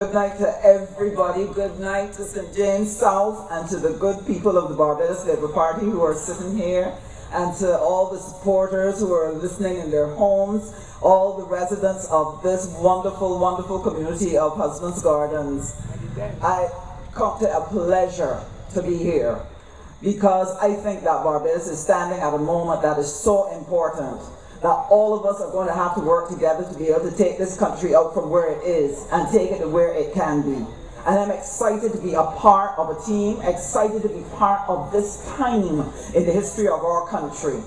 Good night to everybody. Good night to St. James South and to the good people of the Barbados Labour Party who are sitting here, and to all the supporters who are listening in their homes, all the residents of this wonderful, wonderful community of Husbands Gardens. I count it a pleasure to be here because I think that Barbados is standing at a moment that is so important, that all of us are going to have to work together to be able to take this country out from where it is and take it to where it can be. And I'm excited to be a part of a team, excited to be part of this time in the history of our country.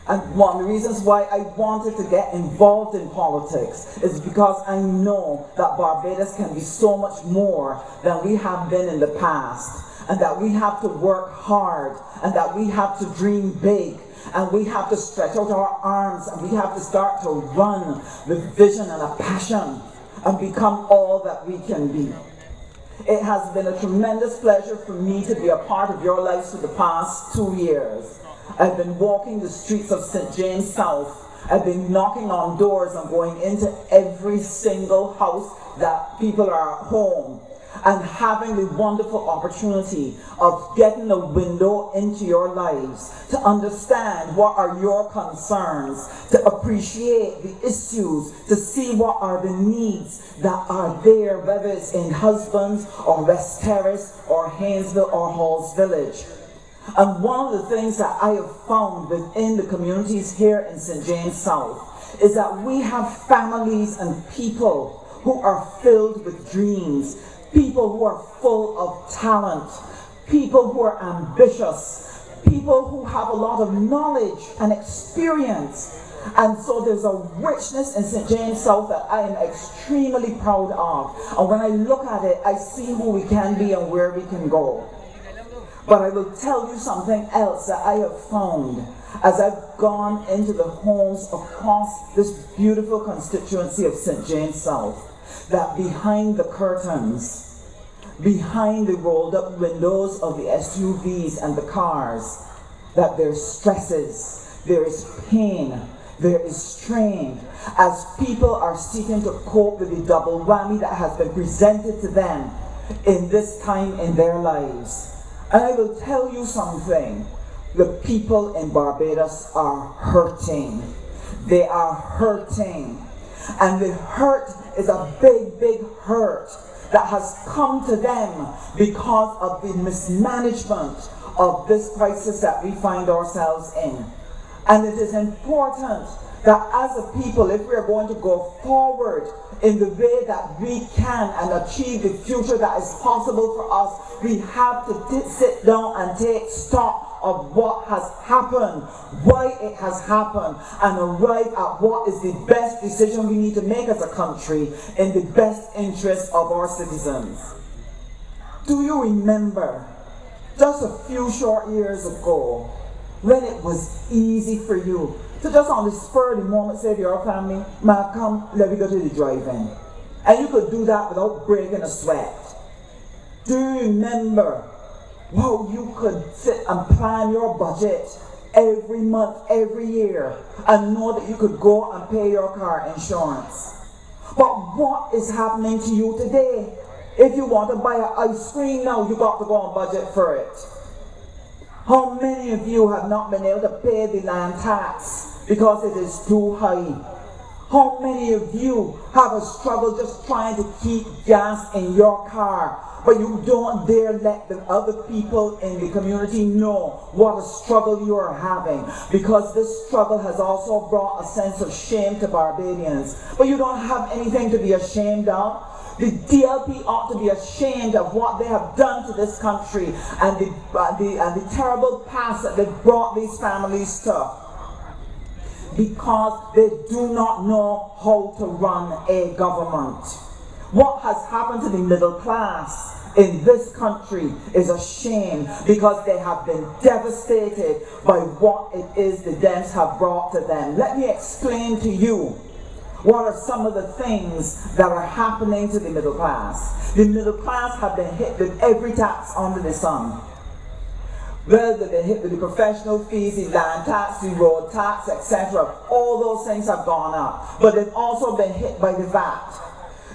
And one of the reasons why I wanted to get involved in politics is because I know that Barbados can be so much more than we have been in the past, and that we have to work hard, and that we have to dream big, and we have to stretch out our arms, and we have to start to run with vision and a passion and become all that we can be. It has been a tremendous pleasure for me to be a part of your lives for the past 2 years. I've been walking the streets of St. James South. I've been knocking on doors and going into every single house that people are at home, and having the wonderful opportunity of getting a window into your lives, to understand what are your concerns, to appreciate the issues, to see what are the needs that are there, whether it's in Husbands or West Terrace or Haynesville or Halls Village. And one of the things that I have found within the communities here in St. James South is that we have families and people who are filled with dreams, people who are full of talent, people who are ambitious, people who have a lot of knowledge and experience. And so there's a richness in St. James South that I am extremely proud of. And when I look at it, I see who we can be and where we can go. But I will tell you something else that I have found as I've gone into the homes across this beautiful constituency of St. James South, that behind the curtains, behind the rolled up windows of the SUVs and the cars, that there's stresses, there is pain, there is strain, as people are seeking to cope with the double whammy that has been presented to them in this time in their lives. And I will tell you something, the people in Barbados are hurting. They are hurting. And the hurt is a big, big hurt that has come to them because of the mismanagement of this crisis that we find ourselves in. And it is important that as a people, if we are going to go forward in the way that we can and achieve the future that is possible for us, we have to sit down and take stock of what has happened, why it has happened, and arrive at what is the best decision we need to make as a country in the best interest of our citizens. Do you remember just a few short years ago when it was easy for you to just on the spur of the moment say to your family, "Ma, come, let me go to the drive-in." And you could do that without breaking a sweat. Do you remember how you could sit and plan your budget every month, every year, and know that you could go and pay your car insurance? But what is happening to you today? If you want to buy an ice cream now, you got to go on budget for it. How many of you have not been able to pay the land tax because it is too high? How many of you have a struggle just trying to keep gas in your car, but you don't dare let the other people in the community know what a struggle you are having, because this struggle has also brought a sense of shame to Barbadians. But you don't have anything to be ashamed of. The DLP ought to be ashamed of what they have done to this country and the terrible past that they've brought these families to, because they do not know how to run a government. What has happened to the middle class in this country is a shame, because they have been devastated by what it is the Dems have brought to them. Let me explain to you what are some of the things that are happening to the middle class. The middle class have been hit with every tax under the sun. Whether they've been hit with the professional fees, the land tax, the road tax, etc. All those things have gone up. But they've also been hit by the VAT.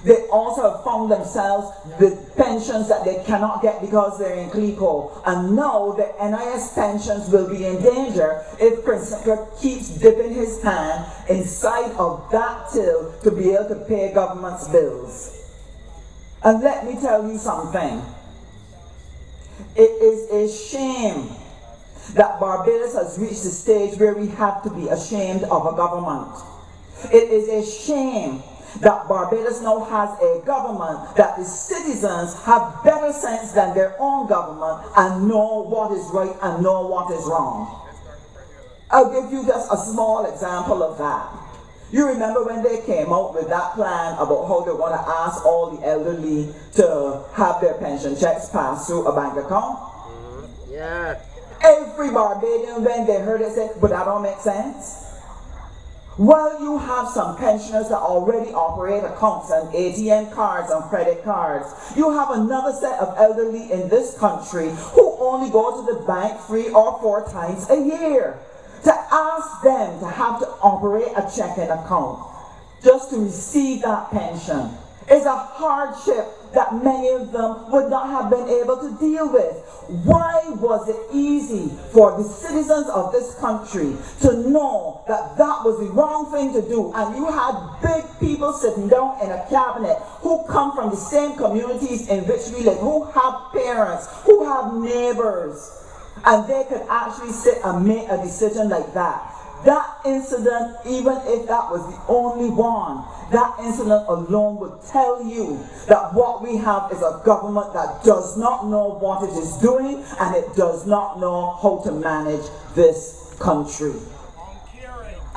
They also have found themselves with pensions that they cannot get because they're in CLICO. And now the NIS pensions will be in danger if Prince keeps dipping his hand inside of that till to be able to pay government's bills. And let me tell you something. It is a shame that Barbados has reached the stage where we have to be ashamed of a government. It is a shame that Barbados now has a government that the citizens have better sense than their own government and know what is right and know what is wrong. I'll give you just a small example of that. You remember when they came out with that plan about how they want to ask all the elderly to have their pension checks passed through a bank account? Yeah. Every Barbadian, when they heard it, said, but that don't make sense. Well, you have some pensioners that already operate accounts and ATM cards and credit cards. You have another set of elderly in this country who only go to the bank 3 or 4 times a year. To ask them to have to operate a checking account just to receive that pension is a hardship that many of them would not have been able to deal with. Why was it easy for the citizens of this country to know that that was the wrong thing to do? And you had big people sitting down in a cabinet who come from the same communities in which we live, who have parents, who have neighbors, and they could actually sit and make a decision like that. That incident, even if that was the only one, that incident alone would tell you that what we have is a government that does not know what it is doing and it does not know how to manage this country.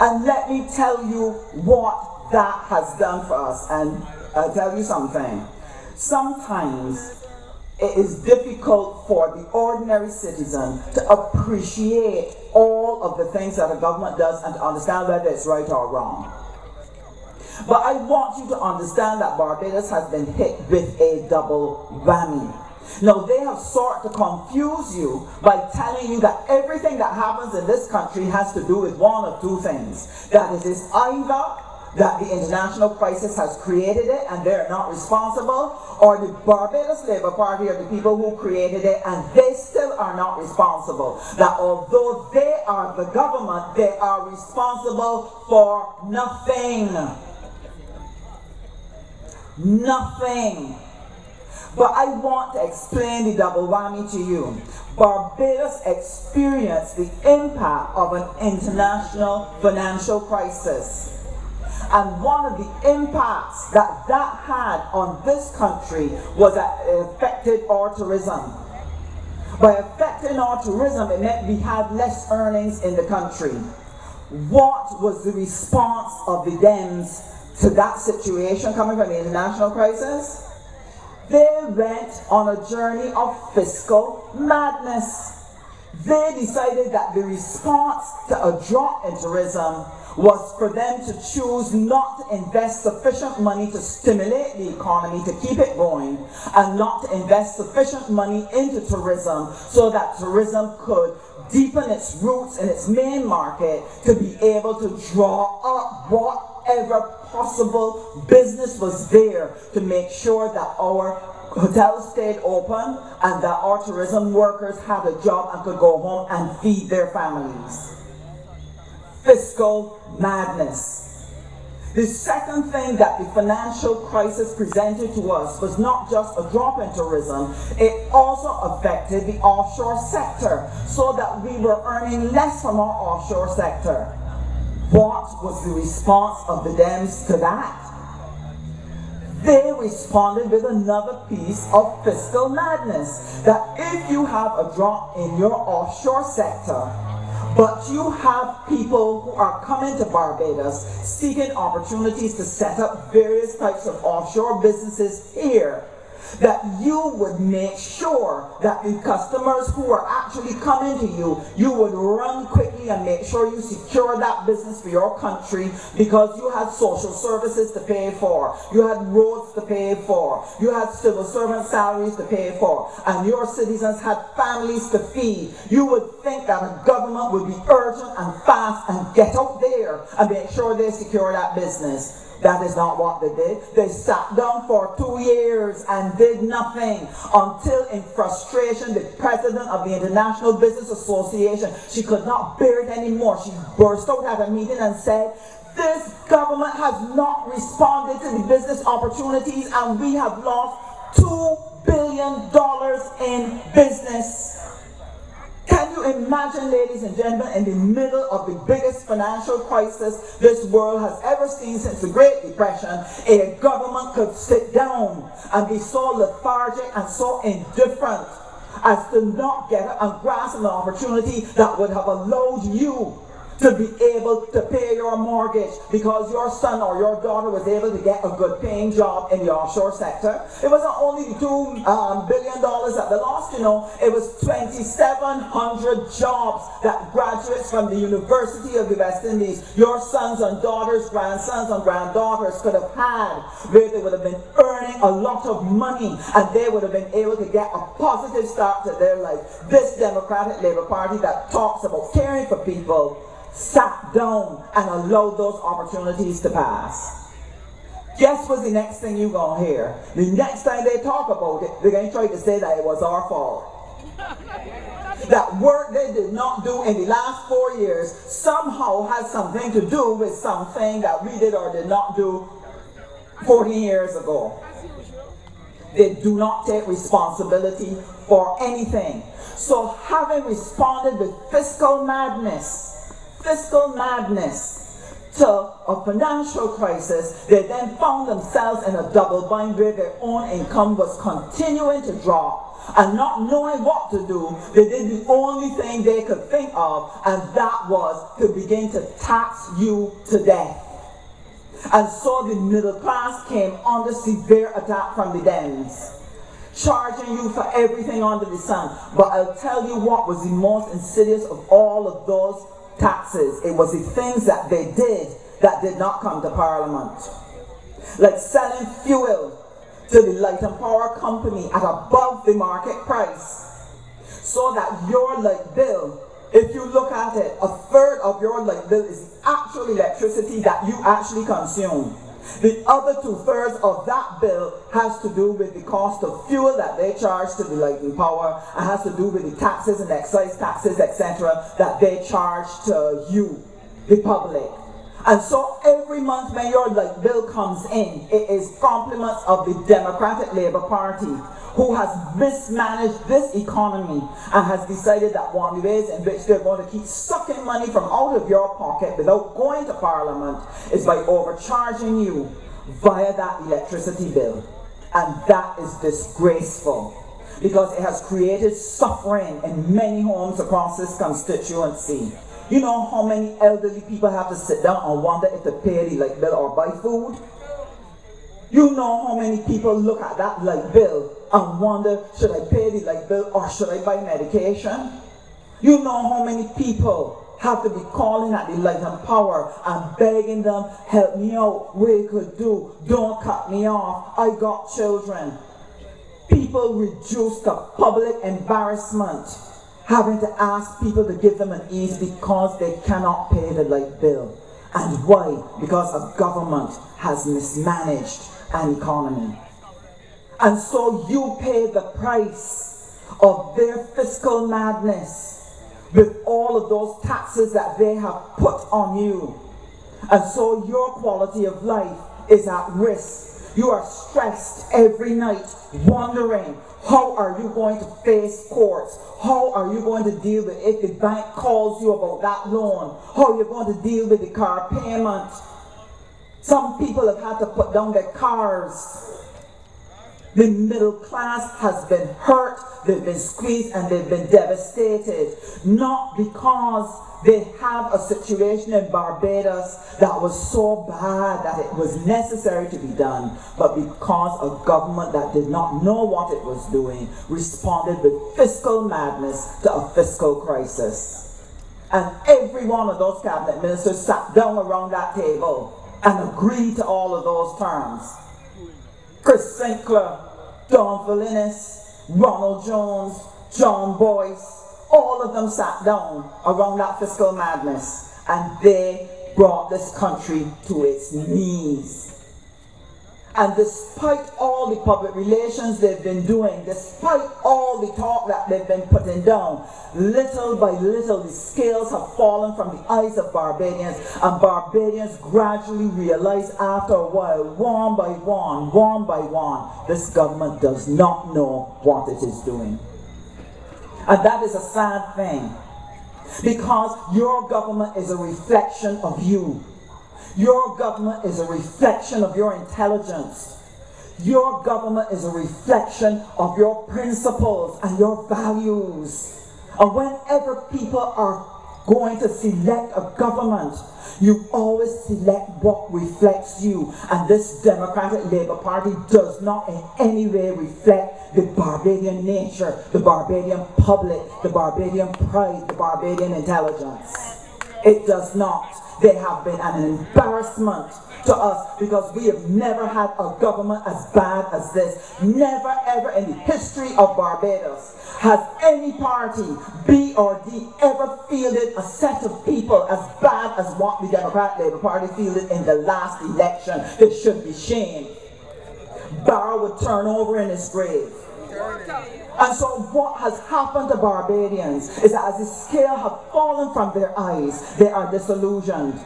And let me tell you what that has done for us. And I'll tell you something. Sometimes it is difficult for the ordinary citizen to appreciate all of the things that a government does and to understand whether it's right or wrong. But I want you to understand that Barbados has been hit with a double whammy. Now, they have sought to confuse you by telling you that everything that happens in this country has to do with one of 2 things. That it is either that the international crisis has created it and they're not responsible, or the Barbados Labour Party are the people who created it and they still are not responsible. That although they are the government, they are responsible for nothing. Nothing. But I want to explain the double whammy to you. Barbados experienced the impact of an international financial crisis. And one of the impacts that that had on this country was that it affected our tourism. By affecting our tourism, it meant we had less earnings in the country. What was the response of the Dems to that situation coming from the international crisis? They went on a journey of fiscal madness. They decided that the response to a drop in tourism was for them to choose not to invest sufficient money to stimulate the economy, to keep it going, and not to invest sufficient money into tourism so that tourism could deepen its roots in its main market to be able to draw up whatever possible business was there to make sure that our hotels stayed open and that our tourism workers had a job and could go home and feed their families. Fiscal madness. The second thing that the financial crisis presented to us was not just a drop in tourism, it also affected the offshore sector, so that we were earning less from our offshore sector. What was the response of the Dems to that? They responded with another piece of fiscal madness, that if you have a drop in your offshore sector, but you have people who are coming to Barbados seeking opportunities to set up various types of offshore businesses here, that you would make sure that the customers who are actually coming to you, you would run quickly and make sure you secure that business for your country, because you had social services to pay for, you had roads to pay for, you had civil servant salaries to pay for, and your citizens had families to feed. You would think that a government would be urgent and fast and get out there and make sure they secure that business. That is not what they did. They sat down for 2 years and did nothing until, in frustration, the president of the International Business Association, she could not bear it anymore. She burst out at a meeting and said, this government has not responded to the business opportunities and we have lost $2 billion in business. Can you imagine, ladies and gentlemen, in the middle of the biggest financial crisis this world has ever seen since the Great Depression, a government could sit down and be so lethargic and so indifferent as to not get and grasp an opportunity that would have allowed you to be able to pay your mortgage because your son or your daughter was able to get a good paying job in the offshore sector. It wasn't only the $2 billion that they lost, you know, it was 2,700 jobs that graduates from the University of the West Indies, your sons and daughters, grandsons and granddaughters could have had, where they would have been earning a lot of money and they would have been able to get a positive start to their life. This Democratic Labour Party that talks about caring for people sat down and allowed those opportunities to pass. Guess what's the next thing you're going to hear? The next time they talk about it, they're going to try to say that it was our fault. That work they did not do in the last 4 years somehow has something to do with something that we did or did not do 40 years ago. They do not take responsibility for anything. So having responded with fiscal madness to a financial crisis, they then found themselves in a double bind where their own income was continuing to drop, and not knowing what to do, they did the only thing they could think of, and that was to begin to tax you to death. And so the middle class came under severe attack from the Dems, charging you for everything under the sun. But I'll tell you what was the most insidious of all of those taxes. It was the things that they did that did not come to Parliament. Like selling fuel to the light and power company at above the market price, so that your light bill, if you look at it, a third of your light bill is the actual electricity that you actually consume. The other 2/3 of that bill has to do with the cost of fuel that they charge to the light and power, and has to do with the taxes and excise taxes, etc., that they charge to you, the public. And so every month when your light bill comes in, it is compliments of the Democratic Labour Party, who has mismanaged this economy and has decided that one of the ways in which they're going to keep sucking money from out of your pocket without going to Parliament is by overcharging you via that electricity bill. And that is disgraceful, because it has created suffering in many homes across this constituency. You know how many elderly people have to sit down and wonder if to pay the light bill or buy food? You know how many people look at that light bill and wonder, should I pay the light bill or should I buy medication? You know how many people have to be calling at the light and power and begging them, help me out, what you could do, don't cut me off, I got children. People reduce to public embarrassment, having to ask people to give them an ease because they cannot pay the light bill. And why? Because a government has mismanaged an economy. And so you pay the price of their fiscal madness with all of those taxes that they have put on you. And so your quality of life is at risk. You are stressed every night, wondering, how are you going to face courts? How are you going to deal with if the bank calls you about that loan? How are you going to deal with the car payment? Some people have had to put down their cars. The middle class has been hurt, they've been squeezed, and they've been devastated. Not because they have a situation in Barbados that was so bad that it was necessary to be done, but because a government that did not know what it was doing responded with fiscal madness to a fiscal crisis. And every one of those cabinet ministers sat down around that table and agreed to all of those terms. Chris Sinclair, Don Valinis, Ronald Jones, John Boyce, all of them sat down around that fiscal madness and they brought this country to its knees. And despite all the public relations they've been doing, despite all the talk that they've been putting down, little by little the scales have fallen from the eyes of Barbadians, and Barbadians gradually realize after a while, one by one, this government does not know what it is doing. And that is a sad thing, because your government is a reflection of you. Your government is a reflection of your intelligence. Your government is a reflection of your principles and your values. And whenever people are going to select a government, you always select what reflects you. And this Democratic Labour Party does not in any way reflect the Barbadian nature, the Barbadian public, the Barbadian pride, the Barbadian intelligence. It does not. They have been an embarrassment to us because we have never had a government as bad as this. Never ever in the history of Barbados has any party, B or D, ever fielded a set of people as bad as what the Democratic Labour Party fielded in the last election. They should be shamed. Barrow would turn over in his grave. And so what has happened to Barbadians is that as the scale have fallen from their eyes, they are disillusioned.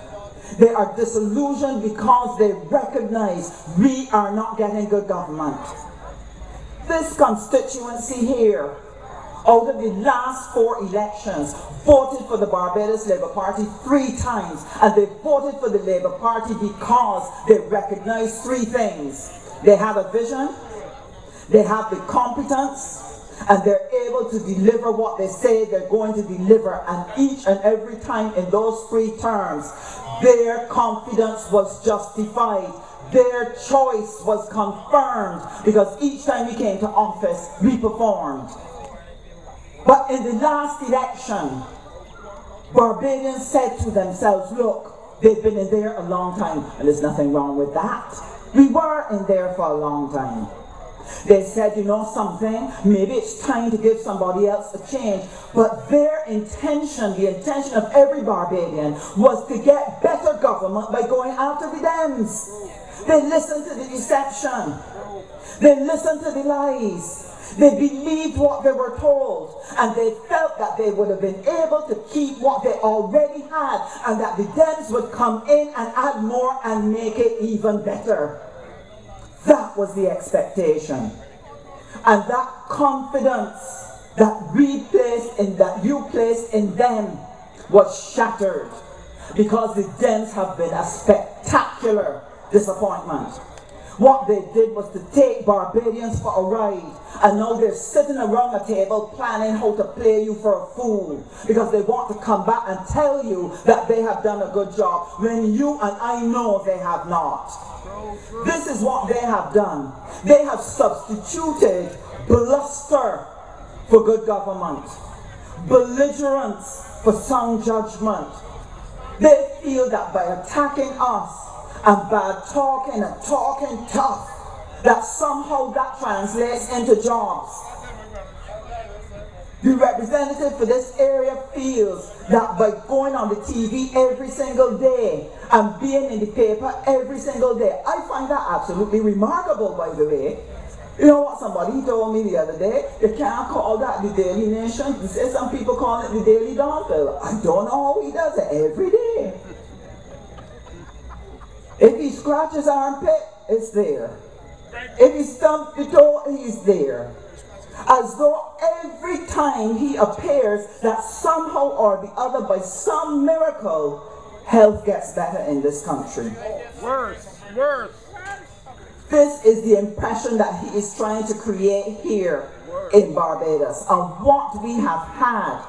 They are disillusioned because they recognize we are not getting good government. This constituency here, out of the last 4 elections, voted for the Barbados Labour Party 3 times, and they voted for the Labour Party because they recognized 3 things. They have a vision, they have the competence, and they're able to deliver what they say they're going to deliver. And each and every time in those 3 terms, their confidence was justified. Their choice was confirmed, because each time we came to office, we performed. But in the last election, Barbadians said to themselves, look, they've been in there a long time, and there's nothing wrong with that. We were in there for a long time. They said, you know something, maybe it's time to give somebody else a change. But their intention, the intention of every Barbadian, was to get better government by going after the Dems. They listened to the deception. They listened to the lies. They believed what they were told, and they felt that they would have been able to keep what they already had, and that the Dems would come in and add more and make it even better. That was the expectation. And that confidence that we placed in, that you placed in them, was shattered, because the Dems have been a spectacular disappointment. What they did was to take Barbadians for a ride, and now they're sitting around a table planning how to play you for a fool, because they want to come back and tell you that they have done a good job, when you and I know they have not. This is what they have done. They have substituted bluster for good government, belligerence for sound judgment. They feel that by attacking us and bad talking and talking tough, that somehow that translates into jobs. The representative for this area feels that by going on the TV every single day and being in the paper every single day, I find that absolutely remarkable, by the way. You know what somebody told me the other day? You can't call that the Daily Nation. They say some people call it the Daily Dawnville. I don't know how he does it every day. If he scratches his armpit, it's there. If he stumps the toe, he's there. As though every time he appears, that somehow or the other, by some miracle, health gets better in this country. Worse. This is the impression that he is trying to create here in Barbados. And what we have had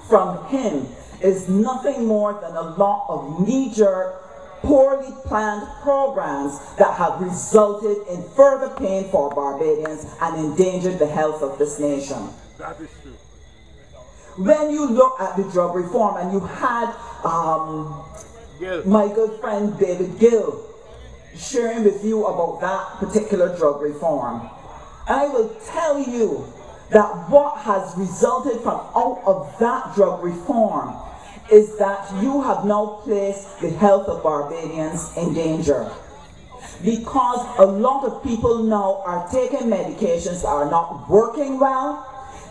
from him is nothing more than a lot of knee-jerk, poorly planned programs that have resulted in further pain for Barbadians and endangered the health of this nation. That is true. When you look at the drug reform, and you had my good friend David Gill sharing with you about that particular drug reform, I will tell you that what has resulted from out of that drug reform is that you have now placed the health of Barbadians in danger. Because a lot of people now are taking medications that are not working well.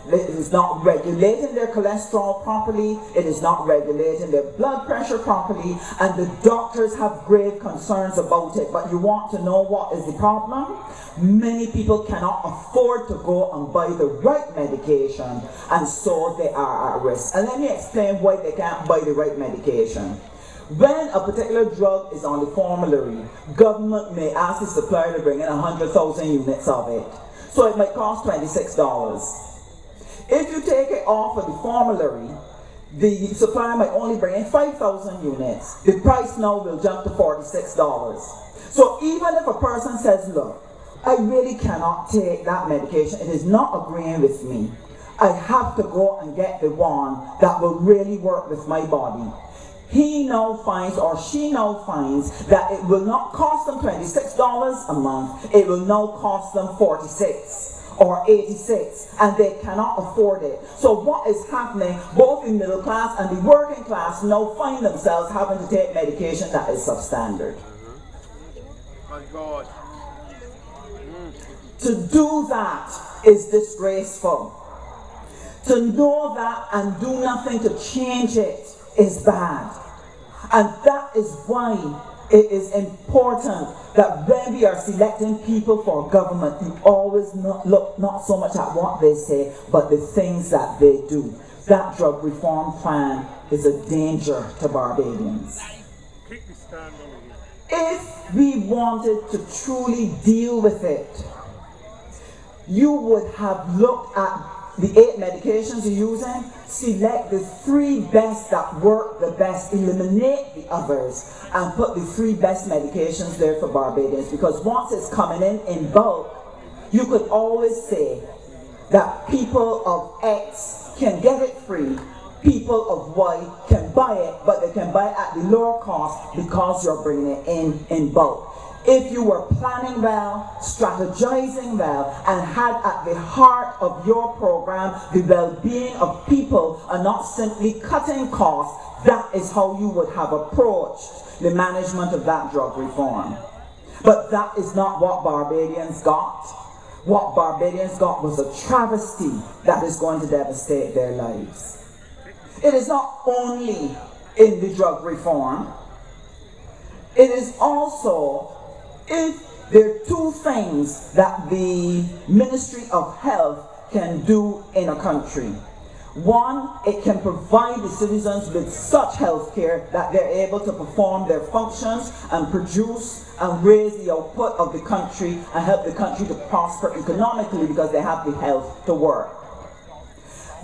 It is not regulating their cholesterol properly. It is not regulating their blood pressure properly. And the doctors have grave concerns about it. But you want to know what is the problem? Many people cannot afford to go and buy the right medication. And so they are at risk. And let me explain why they can't buy the right medication. When a particular drug is on the formulary, government may ask the supplier to bring in 100,000 units of it. So it might cost $26. If you take it off of the formulary, the supplier might only bring in 5,000 units. The price now will jump to $46. So even if a person says, look, I really cannot take that medication, it is not agreeing with me, I have to go and get the one that will really work with my body. He now finds, or she now finds, that it will not cost them $26 a month, it will now cost them $46 or $86, and they cannot afford it. So what is happening, both the middle class and the working class now find themselves having to take medication that is substandard. My God. To do that is disgraceful. To know that and do nothing to change it is bad. And that is why it is important that when we are selecting people for government, we always look not so much at what they say, but the things that they do. That drug reform plan is a danger to Barbadians. If we wanted to truly deal with it, you would have looked at the 8 medications you're using, select the 3 best that work the best, eliminate the others, and put the 3 best medications there for Barbadians. Because once it's coming in bulk, you could always say that people of X can get it free, people of Y can buy it, but they can buy it at the lower cost because you're bringing it in bulk. If you were planning well, strategizing well, and had at the heart of your program the well-being of people and not simply cutting costs, that is how you would have approached the management of that drug reform. But that is not what Barbadians got. What Barbadians got was a travesty that is going to devastate their lives. It is not only in the drug reform, it is also, if there are 2 things that the Ministry of Health can do in a country. One, it can provide the citizens with such health care that they're able to perform their functions and produce and raise the output of the country and help the country to prosper economically because they have the health to work.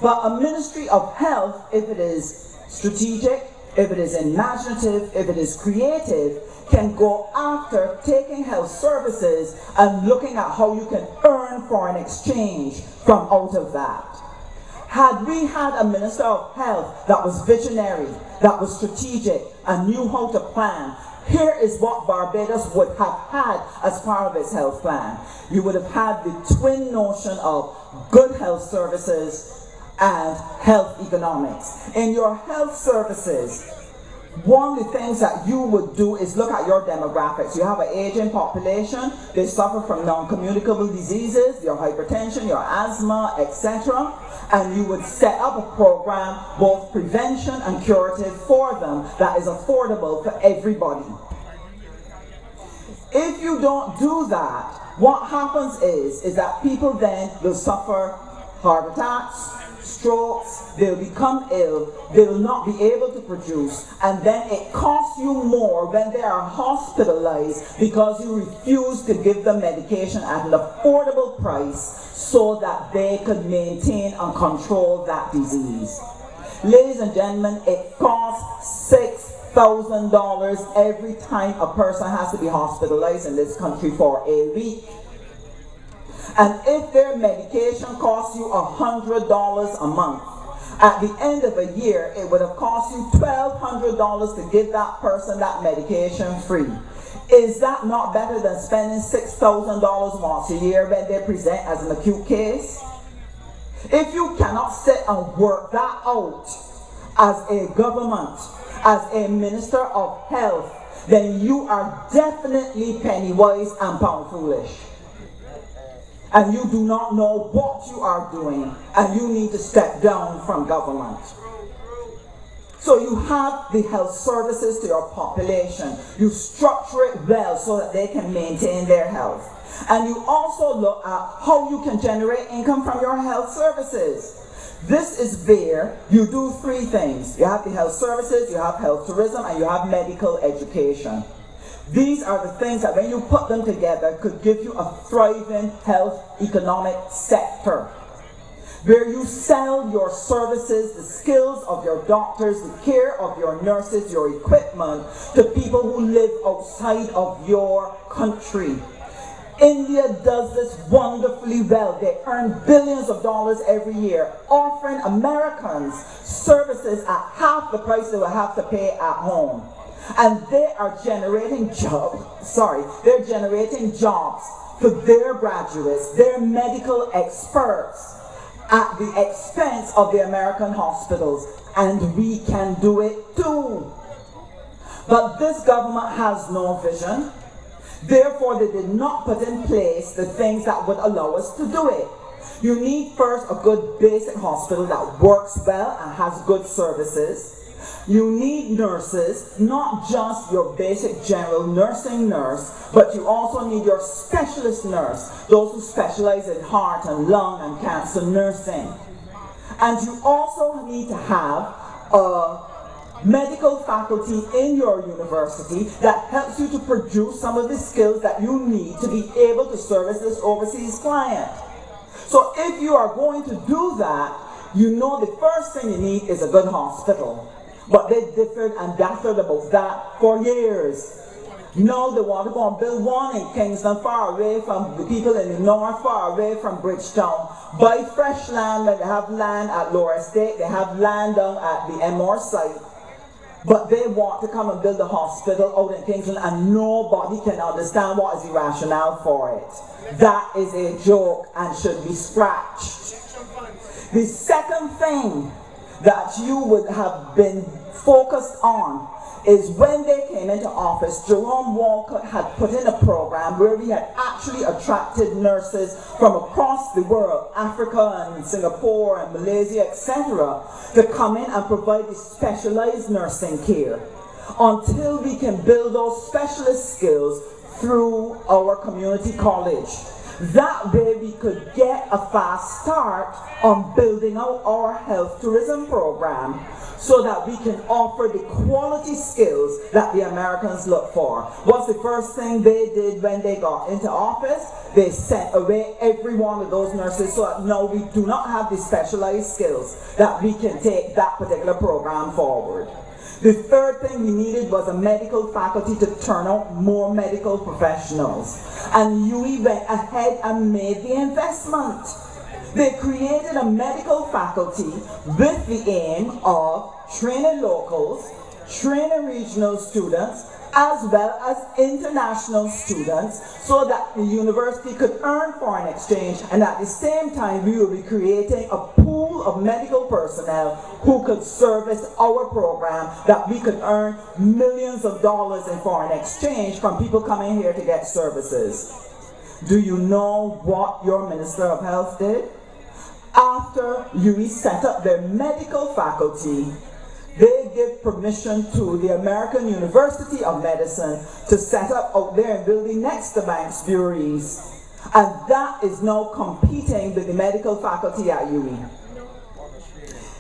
But a Ministry of Health, if it is strategic, if it is imaginative, if it is creative, can go after taking health services and looking at how you can earn foreign exchange from out of that. Had we had a Minister of Health that was visionary, that was strategic, and knew how to plan, here is what Barbados would have had as part of its health plan. You would have had the twin notion of good health services and health economics. In your health services, one of the things that you would do is look at your demographics. You have an aging population, they suffer from non-communicable diseases, your hypertension, your asthma, etc. And you would set up a program, both prevention and curative, for them that is affordable for everybody. If you don't do that, what happens is that people then will suffer heart attacks, strokes, they'll become ill, they will not be able to produce, and then it costs you more when they are hospitalized because you refuse to give them medication at an affordable price so that they could maintain and control that disease. Ladies and gentlemen, it costs $6,000 every time a person has to be hospitalized in this country for a week. And if their medication costs you $100 a month, at the end of a year, it would have cost you $1,200 to give that person that medication free. Is that not better than spending $6,000 once a year when they present as an acute case? If you cannot sit and work that out as a government, as a minister of health, then you are definitely penny wise and pound foolish. And you do not know what you are doing, and you need to step down from government. So you have the health services to your population. You structure it well so that they can maintain their health. And you also look at how you can generate income from your health services. This is where you do three things. You have the health services, you have health tourism, and you have medical education. These are the things that when you put them together could give you a thriving health economic sector, where you sell your services, the skills of your doctors, the care of your nurses, your equipment to people who live outside of your country. India does this wonderfully well. They earn billions of dollars every year, offering Americans services at half the price they will have to pay at home. And they are generating they're generating jobs for their graduates, their medical experts, at the expense of the American hospitals. And we can do it too. But this government has no vision. Therefore, they did not put in place the things that would allow us to do it. You need first a good basic hospital that works well and has good services. You need nurses, not just your basic general nursing nurse, but you also need your specialist nurse, those who specialize in heart and lung and cancer nursing. And you also need to have a medical faculty in your university that helps you to produce some of the skills that you need to be able to service this overseas client. So if you are going to do that, you know the first thing you need is a good hospital. But they differed and daffered about that for years. Now they want to go and build one in Kingston, far away from the people in the north, far away from Bridgetown. Buy fresh land, and they have land at Lower Estate, they have land down at the Emmore site. But they want to come and build a hospital out in Kingston, and nobody can understand what is the rationale for it. That is a joke and should be scratched. The second thing that you would have been focused on is when they came into office, Jerome Walcott had put in a program where we had actually attracted nurses from across the world, Africa and Singapore and Malaysia, etc., to come in and provide the specialized nursing care until we can build those specialist skills through our community college. That way we could get a fast start on building out our health tourism program so that we can offer the quality skills that the Americans look for. What's the first thing they did when they got into office? They sent away every one of those nurses, so that now we do not have the specialized skills that we can take that particular program forward. The third thing we needed was a medical faculty to turn out more medical professionals. And UE went ahead and made the investment. They created a medical faculty with the aim of training locals, training regional students, as well as international students, so that the university could earn foreign exchange, and at the same time we will be creating a pool of medical personnel who could service our program, that we could earn millions of dollars in foreign exchange from people coming here to get services. Do you know what your Minister of Health did? After UE set up their medical faculty, they give permission to the American University of Medicine to set up out there in building next to Banks Breweries. And that is now competing with the medical faculty at UE.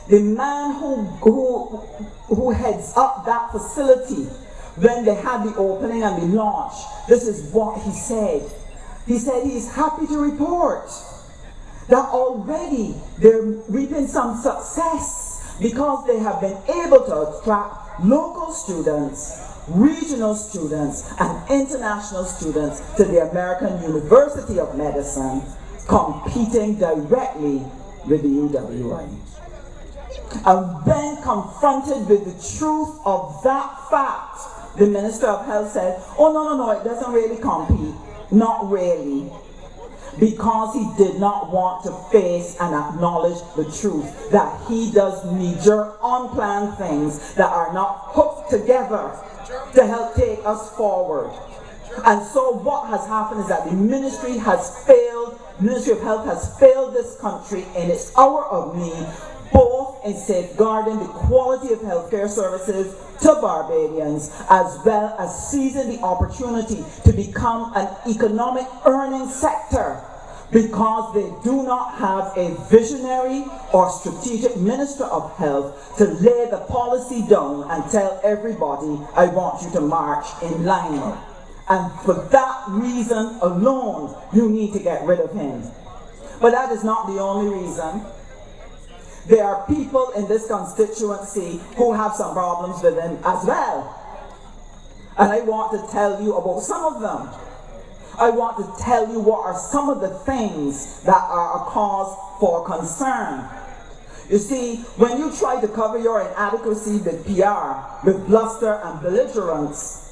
The man who heads up that facility, when they had the opening and the launch, this is what he said. He said he's happy to report that already they're reaping some success because they have been able to attract local students, regional students, and international students to the American University of Medicine, competing directly with the UWI. And when confronted with the truth of that fact, the Minister of Health said, oh no, it doesn't really compete. Not really. because he did not want to face and acknowledge the truth that he does knee-jerk, unplanned things that are not hooked together to help take us forward. And so what has happened is that the Ministry of Health has failed this country in its hour of need, both in safeguarding the quality of healthcare services to Barbadians, as well as seizing the opportunity to become an economic earning sector, because they do not have a visionary or strategic Minister of Health to lay the policy down and tell everybody, I want you to march in line. And for that reason alone, you need to get rid of him. But that is not the only reason. There are people in this constituency who have some problems with him as well. And I want to tell you about some of them. I want to tell you what are some of the things that are a cause for concern. You see, when you try to cover your inadequacy with PR, with bluster and belligerence,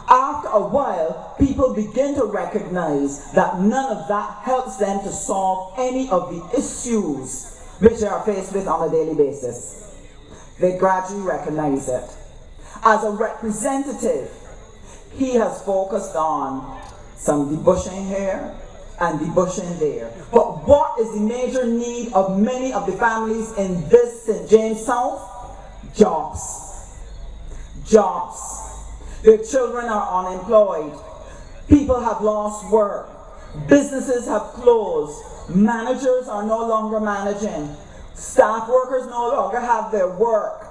after a while, people begin to recognize that none of that helps them to solve any of the issues which they are faced with on a daily basis. They gradually recognize it. As a representative, he has focused on some debushing here and debushing there. But what is the major need of many of the families in this St. James South? Jobs. Jobs. Their children are unemployed. People have lost work. Businesses have closed. Managers are no longer managing. Staff workers no longer have their work.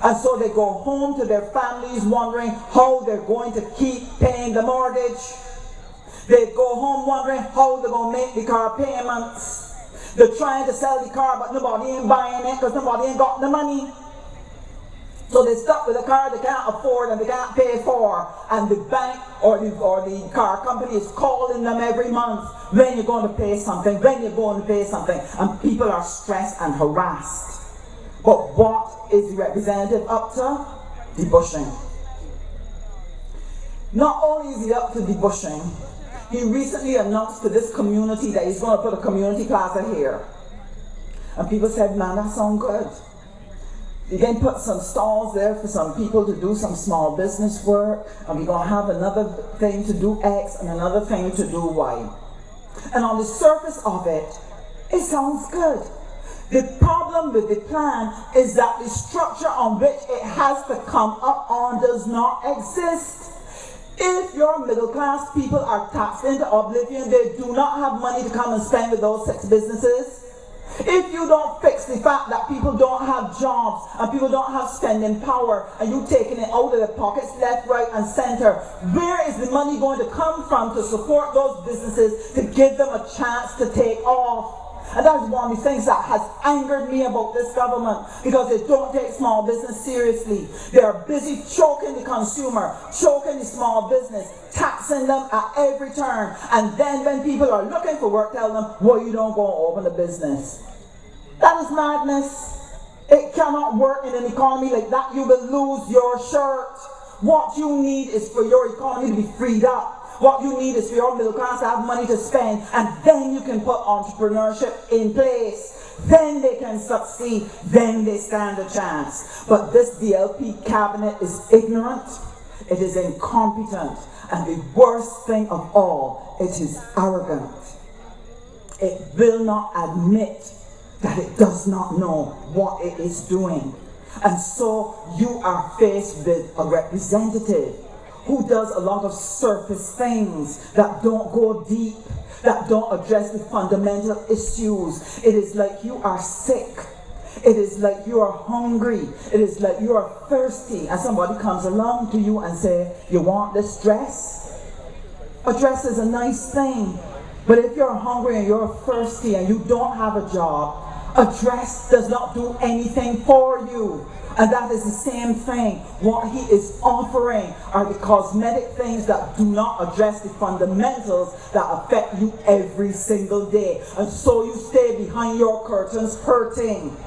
And so they go home to their families wondering how they're going to keep paying the mortgage. They go home wondering how they're going to make the car payments. They're trying to sell the car, but nobody ain't buying it because nobody ain't got the money. So they're stuck with a car they can't afford and they can't pay for, and the bank or the car company is calling them every month, when you're going to pay something, when you're going to pay something, and people are stressed and harassed. But what is the representative up to? Debushing. Not only is he up to debushing, he recently announced to this community that he's going to put a community plaza here. And people said, man, that sounds good. You can put some stalls there for some people to do some small business work, and we're going to have another thing to do X and another thing to do Y. And on the surface of it, it sounds good. The problem with the plan is that the structure on which it has to come up on does not exist. If your middle class people are taxed into oblivion, they do not have money to come and spend with those 6 businesses. If you don't fix the fact that people don't have jobs and people don't have spending power, and you taking it out of their pockets left, right and center, where is the money going to come from to support those businesses, to give them a chance to take off? And that's one of the things that has angered me about this government, because they don't take small business seriously. They are busy choking the consumer, choking the small business, taxing them at every turn. And then when people are looking for work, tell them, well, you don't go and open a business. That is madness. It cannot work in an economy like that. You will lose your shirt. What you need is for your economy to be freed up. What you need is for your middle class to have money to spend, and then you can put entrepreneurship in place. Then they can succeed. Then they stand a chance. But this DLP cabinet is ignorant. It is incompetent. And the worst thing of all, it is arrogant. It will not admit that it does not know what it is doing. And so you are faced with a representative who does a lot of surface things that don't go deep, that don't address the fundamental issues. It is like you are sick. It is like you are hungry. It is like you are thirsty, and somebody comes along to you and say, you want this dress? A dress is a nice thing. But if you're hungry and you're thirsty and you don't have a job, a dress does not do anything for you. And that is the same thing. What he is offering are the cosmetic things that do not address the fundamentals that affect you every single day. And so you stay behind your curtains hurting.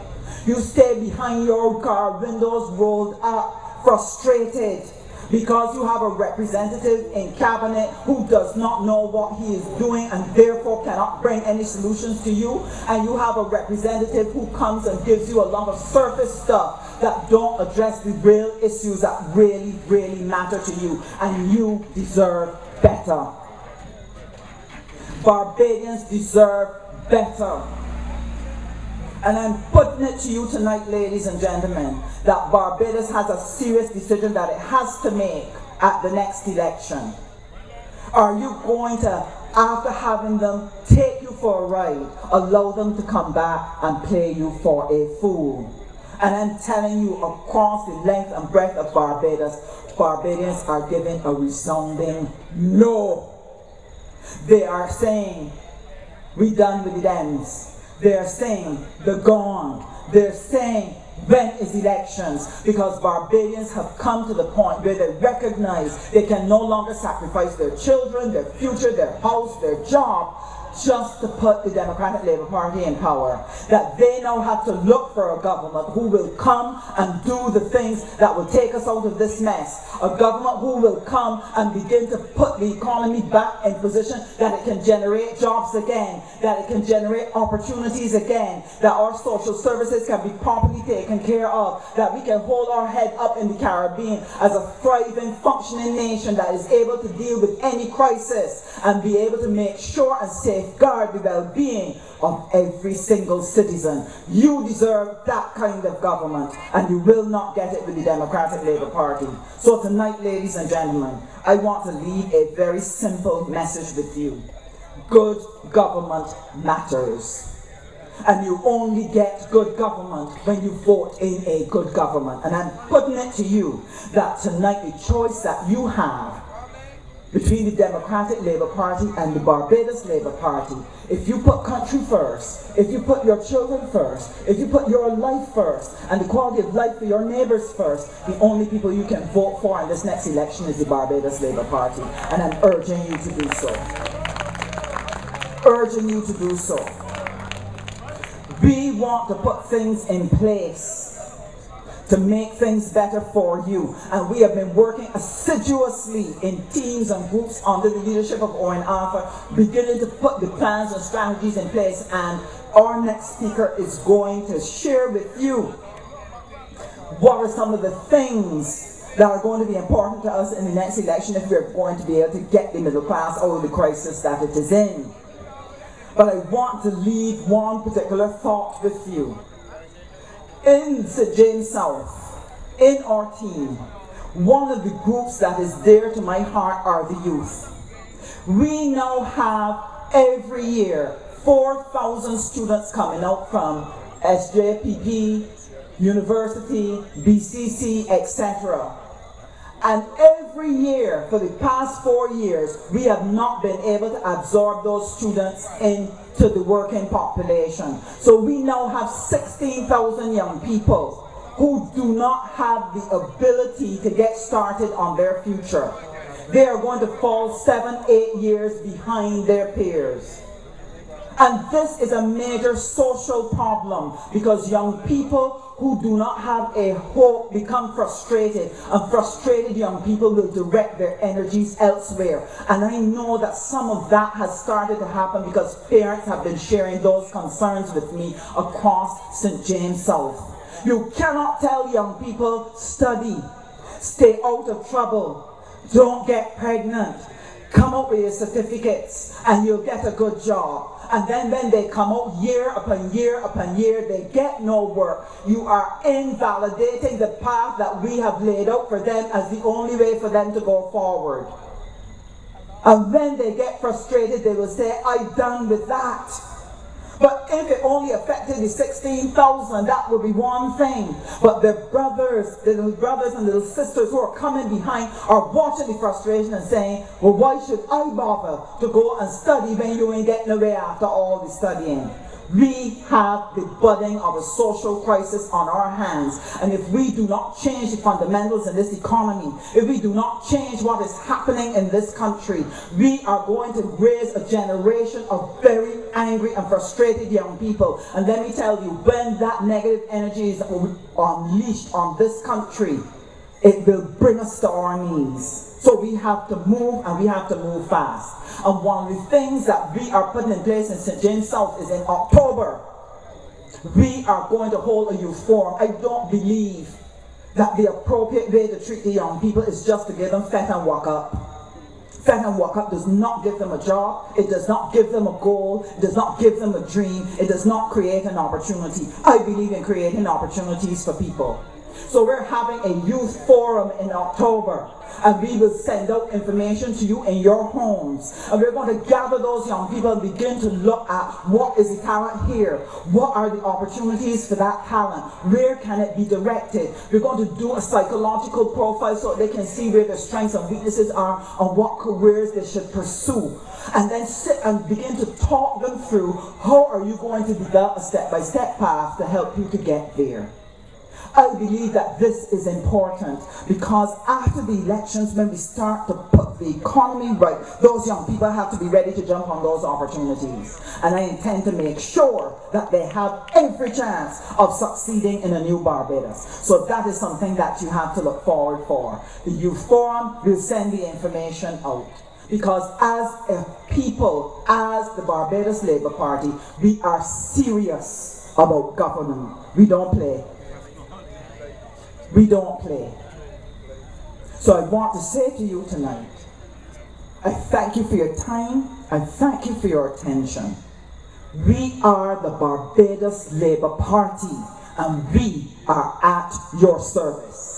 You stay behind your car windows rolled up, frustrated, Because you have a representative in cabinet who does not know what he is doing and therefore cannot bring any solutions to you, and you have a representative who comes and gives you a lot of surface stuff that don't address the real issues that really, really matter to you, and you deserve better. Barbadians deserve better. And I'm putting it to you tonight, ladies and gentlemen, that Barbados has a serious decision that it has to make at the next election. Are you going to, after having them take you for a ride, allow them to come back and play you for a fool? And I'm telling you, across the length and breadth of Barbados, Barbadians are giving a resounding no. They are saying, we done with the Dems. They're saying, they're gone. They're saying, when is elections? Because Barbadians have come to the point where they recognize they can no longer sacrifice their children, their future, their house, their job, just to put the Democratic Labour Party in power. That they now have to look for a government who will come and do the things that will take us out of this mess. A government who will come and begin to put the economy back in position that it can generate jobs again, that it can generate opportunities again, that our social services can be properly taken care of, that we can hold our head up in the Caribbean as a thriving, functioning nation that is able to deal with any crisis and be able to make sure and safeguard the well-being of every single citizen. You deserve that kind of government, and you will not get it with the Democratic Labour Party. So tonight, ladies and gentlemen, I want to leave a very simple message with you. Good government matters. And you only get good government when you vote in a good government. And I'm putting it to you that tonight the choice that you have between the Democratic Labour Party and the Barbados Labour Party, if you put country first, if you put your children first, if you put your life first, and the quality of life for your neighbours first, the only people you can vote for in this next election is the Barbados Labour Party. And I'm urging you to do so. Urging you to do so. We want to put things in place to make things better for you. And we have been working assiduously in teams and groups under the leadership of Owen Arthur, beginning to put the plans and strategies in place. And our next speaker is going to share with you what are some of the things that are going to be important to us in the next election if we're going to be able to get the middle class out of the crisis that it is in. But I want to leave one particular thought with you. In St. James South, in our team, one of the groups that is dear to my heart are the youth. We now have every year 4,000 students coming out from SJPP, university, BCC, etc. And every year, for the past 4 years, we have not been able to absorb those students into the working population. So we now have 16,000 young people who do not have the ability to get started on their future. They are going to fall 7, 8 years behind their peers. And this is a major social problem because young people who do not have a hope become frustrated, and frustrated young people will direct their energies elsewhere. And I know that some of that has started to happen because parents have been sharing those concerns with me across St. James South. You cannot tell young people, study, stay out of trouble, don't get pregnant, come up with your certificates and you'll get a good job. And then when they come out year upon year upon year, they get no work. You are invalidating the path that we have laid out for them as the only way for them to go forward. And when they get frustrated, they will say, I'm done with that. But if it only affected the 16,000, that would be one thing. But the little brothers and little sisters who are coming behind are watching the frustration and saying, well, why should I bother to go and study when you ain't getting away after all the studying? We have the budding of a social crisis on our hands. And if we do not change the fundamentals in this economy, if we do not change what is happening in this country, we are going to raise a generation of very angry and frustrated young people. And let me tell you, when that negative energy is unleashed on this country, it will bring us to our knees. So we have to move, and we have to move fast. And one of the things that we are putting in place in St. James South is in October, we are going to hold a youth forum. I don't believe that the appropriate way to treat the young people is just to give them fet and walk up. Fet and walk up does not give them a job. It does not give them a goal. It does not give them a dream. It does not create an opportunity. I believe in creating opportunities for people. So we're having a youth forum in October, and we will send out information to you in your homes. And we're going to gather those young people and begin to look at what is the talent here, what are the opportunities for that talent, where can it be directed. We're going to do a psychological profile so they can see where their strengths and weaknesses are and what careers they should pursue. And then sit and begin to talk them through how are you going to develop a step-by-step path to help you to get there. I believe that this is important because after the elections, when we start to put the economy right, those young people have to be ready to jump on those opportunities. And I intend to make sure that they have every chance of succeeding in a new Barbados. So that is something that you have to look forward for. The Youth Forum will send the information out. Because as a people, as the Barbados Labour Party, we are serious about government. We don't play. We don't play. So I want to say to you tonight, I thank you for your time. I thank you for your attention. We are the Barbados Labour Party, and we are at your service.